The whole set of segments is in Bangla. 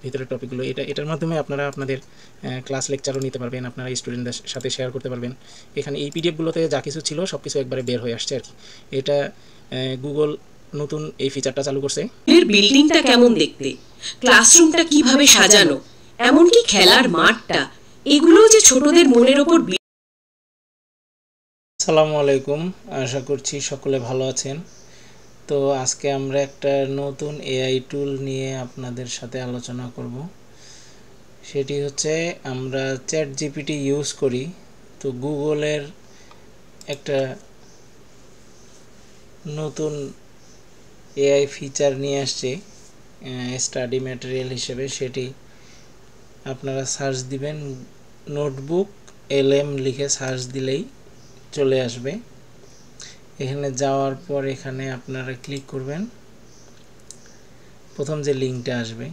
ভিতরের টপিকগুলো এটার মাধ্যমে আপনারা আপনাদের ক্লাস লেকচারও নিতে পারবেন, আপনারা স্টুডেন্টদের সাথে শেয়ার করতে পারবেন। এখানে এই পিডিএফগুলোতে যা কিছু ছিল সব কিছু একবারে বের হয়ে আসছে আর কি। এটা গুগল নতুন এই ফিচারটা চালু করছে। বিল্ডিংটা কেমন দেখতে, ক্লাসরুমটা কিভাবে সাজানো, এমনকি খেলার মাঠটা, এগুলো যে ছোটদের মনের ওপর। আসসালামু আলাইকুম, আশা করছি সকলে ভালো আছেন। তো আজকে আমরা একটা নতুন এআই টুল নিয়ে আপনাদের সাথে আলোচনা করব। সেটি হচ্ছে আমরা চ্যাট জিপিটি ইউজ করি। তো গুগলের একটা নতুন এআই ফিচার নিয়ে আসছে স্টাডি ম্যাটেরিয়াল হিসেবে। সেটি আপনারা সার্চ দিবেন, নোটবুক LM লিখে সার্চ দিলেই চলে আসবে। এখানে যাওয়ার পর এখানে আপনারা ক্লিক করবেন, প্রথম যে লিঙ্কটা আসবে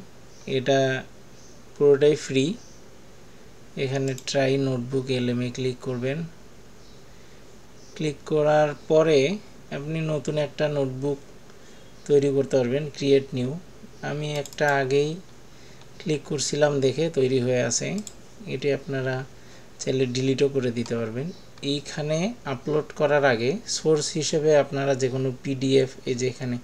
এটা পুরোটাই ফ্রি। এখানে ট্রাই নোটবুক LM এ ক্লিক করবেন। ক্লিক করার পরে আপনি নতুন একটা নোটবুক তৈরি করতে পারবেন, ক্রিয়েট নিউ। আমি একটা আগেই ক্লিক করছিলাম দেখে তৈরি হয়ে আছে। এটি আপনারা চাইলে ডিলিটও করে দিতে পারবেন। এইখানে আপলোড করার আগে সোর্স হিসেবে আপনারা যে কোনো PDF, এই যে এখানে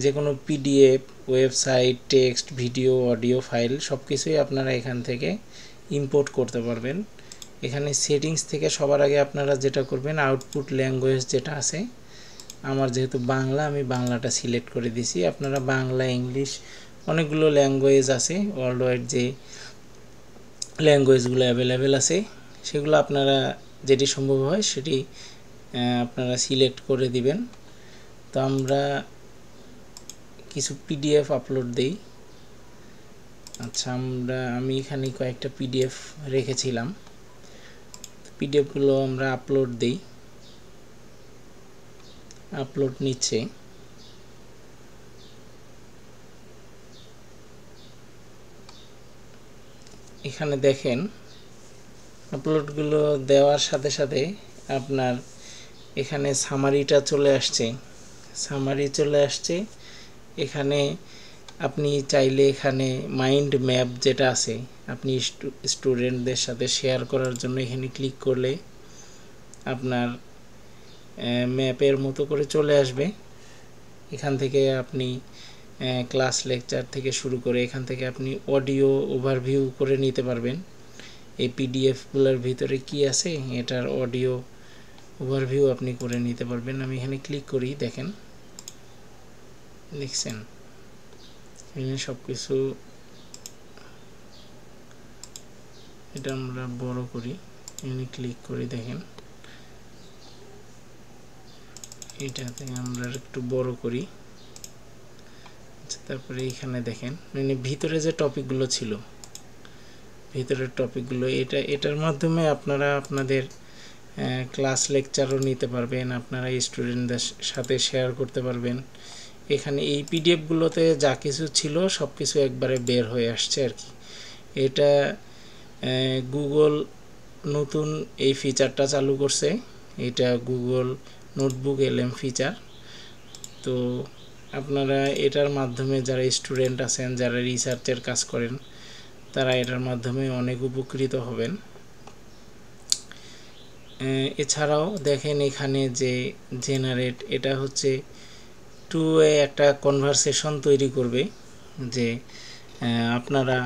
যে কোনো PDF, website, text, video, audio file সব কিছুই আপনারা এখান থেকে ইম্পোর্ট করতে পারবেন। এখানে সেটিংস থেকে সবার আগে আপনারা যেটা করবেন, আউটপুট ল্যাঙ্গুয়েজ যেটা আছে, আমার যেহেতু বাংলা, আমি বাংলাটা সিলেক্ট করে দিছি। আপনারা বাংলা, ইংলিশ, অনেকগুলো ল্যাঙ্গুয়েজ আছে, ওয়ার্ল্ড ওয়াইড যে ল্যাঙ্গুয়েজগুলো অ্যাভেলেবেল আছে সেগুলো আপনারা যেটি সম্ভব হয় সেটি আপনারা সিলেক্ট করে দিবেন। তো আমরা কিছু PDF আপলোড দেই। আচ্ছা, আমি এখানে কয়েকটা PDF রেখেছিলাম, PDFগুলো আমরা আপলোড দেই। আপলোড নিচ্ছে। এখানে দেখেন আপলোডগুলো দেওয়ার সাথে সাথে আপনার এখানে সামারিটা চলে আসছে। সামারি চলে আসছে। এখানে আপনি চাইলে এখানে মাইন্ড ম্যাপ যেটা আছে, আপনি স্টুডেন্টদের সাথে শেয়ার করার জন্য এখানে ক্লিক করলে আপনার ম্যাপের মতো করে চলে আসবে। এখান থেকে আপনি ক্লাস লেকচার থেকে শুরু করে এখান থেকে আপনি অডিও ওভারভিউ করে নিতে পারবেন। এই PDFগুলোর ভিতরে কি আছে এটার অডিও ওভারভিউ আপনি করে নিতে পারবেন। আমি এখানে ক্লিক করি, দেখেন, দেখছেন এখানে সব কিছু। এটা আমরা বড় করি, এখানে ক্লিক করি, দেখেন এটাতে আমরা একটু বড় করি। তারপরে এখানে দেখেন মানে ভিতরে যে টপিকগুলো ছিল, ভিতরের টপিকগুলো এটার মাধ্যমে আপনারা আপনাদের ক্লাস লেকচারও নিতে পারবেন, আপনারা স্টুডেন্টদের সাথে শেয়ার করতে পারবেন। এখানে এই PDFগুলোতে যা কিছু ছিল সব কিছু একবারে বের হয়ে আসছে আর কি। এটা গুগল নতুন এই ফিচারটা চালু করছে। এটা গুগল নোটবুক LM ফিচার। তো আপনারা এটার মাধ্যমে যারা স্টুডেন্ট আছেন, যারা রিসার্চের কাজ করেন, তারা এটার মাধ্যমে অনেক উপকৃত হবেন। এছাড়াও দেখেন এখানে যে জেনারেট, এটা হচ্ছে টু ওয়ে একটা কনভারসেশন তৈরি করবে যে আপনারা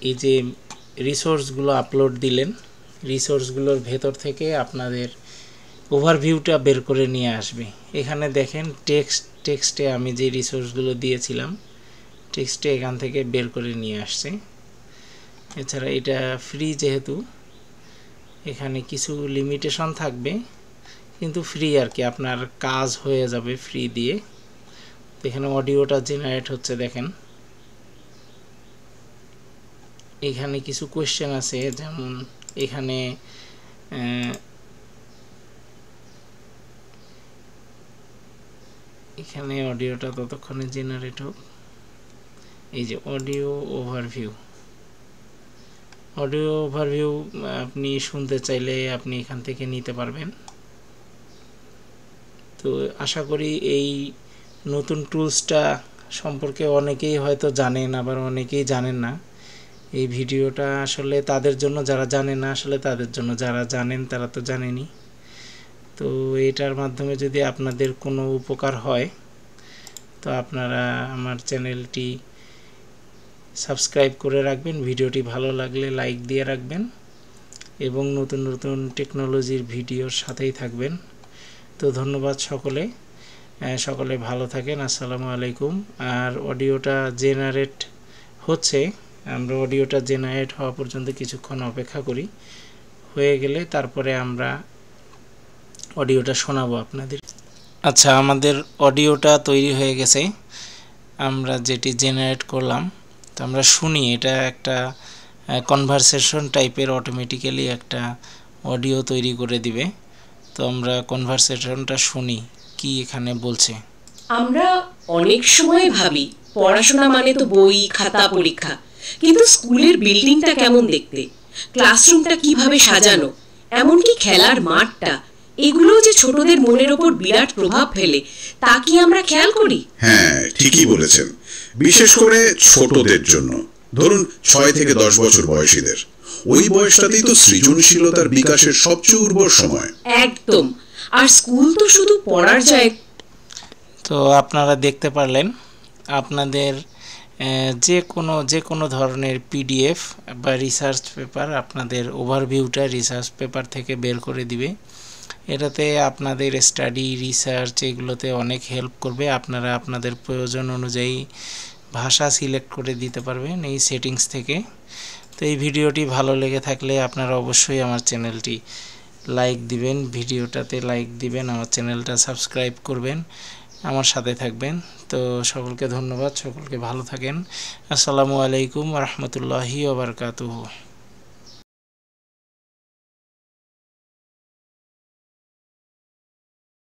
এই যে রিসোর্সগুলো আপলোড দিলেন, রিসোর্সগুলোর ভেতর থেকে আপনাদের ওভারভিউটা বের করে নিয়ে আসবে। এখানে দেখেন টেক্সটে আমি যে রিসোর্সগুলো দিয়েছিলাম, টেক্সটে এখান থেকে বের করে নিয়ে আসছে। এছাড়া এটা ফ্রি, যেহেতু এখানে কিছু লিমিটেশন থাকবে কিন্তু ফ্রি আর কি, আপনার কাজ হয়ে যাবে ফ্রি দিয়ে। এখানে অডিওটা জেনারেট হচ্ছে, দেখেন এখানে কিছু কোয়েশ্চেন আছে, যেমন এখানে এখানে অডিওটা ততক্ষণে জেনারেট হোক। এই যে অডিও ওভারভিউ আপনি শুনতে চাইলে আপনি এখান থেকে নিতে পারবেন। তো আশা করি এই নতুন টুলসটা সম্পর্কে অনেকেই হয়তো জানেন, আবার অনেকেই জানেন না। এই ভিডিওটা আসলে তাদের জন্য যারা জানে না, আসলে তাদের জন্য যারা জানেন তারা তো জানেনই। তো এটার মাধ্যমে যদি আপনাদের কোনো উপকার হয় তো আপনারা আমার চ্যানেলটি সাবস্ক্রাইব করে রাখবেন, ভিডিওটি ভালো লাগলে লাইক দিয়ে রাখবেন এবং নতুন নতুন টেকনোলজির ভিডিওর সাথেই থাকবেন। তো ধন্যবাদ সকলে ভালো থাকেন। আসসালামু আলাইকুম। আর অডিওটা জেনারেট হচ্ছে, আমরা অডিওটা জেনারেট হওয়া পর্যন্ত কিছুক্ষণ অপেক্ষা করি, হয়ে গেলে তারপরে আমরা অডিওটা শোনাবো আপনাদের। আচ্ছা, আমাদের অডিওটা তৈরি হয়ে গেছে, আমরা যেটি জেনারেট করলাম। তো আমরা শুনি, এটা একটা কনভারসেশন টাইপের অটোমেটিক্যালি একটা অডিও তৈরি করে দিবে। তো আমরা কনভারসেশনটা শুনি কি এখানে বলছে। আমরা অনেক সময় ভাবি পড়াশোনা মানে তো বই, খাতা, পরীক্ষা, কিন্তু স্কুলের বিল্ডিংটা কেমন দেখতে, ক্লাসরুমটা কিভাবে সাজানো, এমনকি খেলার মাঠটা, এগুলো যে ছোটদের মনের ওপর বিরাট প্রভাব ফেলে, তা কি আমরা খেয়াল করি? হ্যাঁ, ঠিকই বলেছেন। বিশেষ করে ছোটদের জন্য, ধরুন 6 থেকে 10 বছর বয়সীদের, ওই বয়সটাতেই তো সৃজনশীলতার বিকাশের সবচেয়ে উর্বর সময়। একদম। আর স্কুল তো শুধু পড়ার জায়গা। তো আপনারা দেখতে পারলেন, আপনাদের যে কোনো ধরনের পিডিএফ বা রিসার্চ পেপার, আপনাদের ওভারভিউটা রিসার্চ পেপার থেকে বের করে দিবে। এটাতে আপনাদের স্টাডি, রিসার্চ এগুলোতে অনেক হেল্প করবে। আপনারা আপনাদের প্রয়োজন অনুযায়ী ভাষা সিলেক্ট করে দিতে পারবেন এই সেটিংস থেকে। তো এই ভিডিওটি ভালো লেগে থাকলে আপনারা অবশ্যই আমার চ্যানেলটি লাইক দিবেন, ভিডিওটাতে লাইক দিবেন, আমার চ্যানেলটা সাবস্ক্রাইব করবেন, আমার সাথে থাকবেন। তো সকলকে ধন্যবাদ, সকলকে ভালো থাকেন। আসসালামু আলাইকুম ওয়া রাহমাতুল্লাহি ওয়া বারাকাতুহু।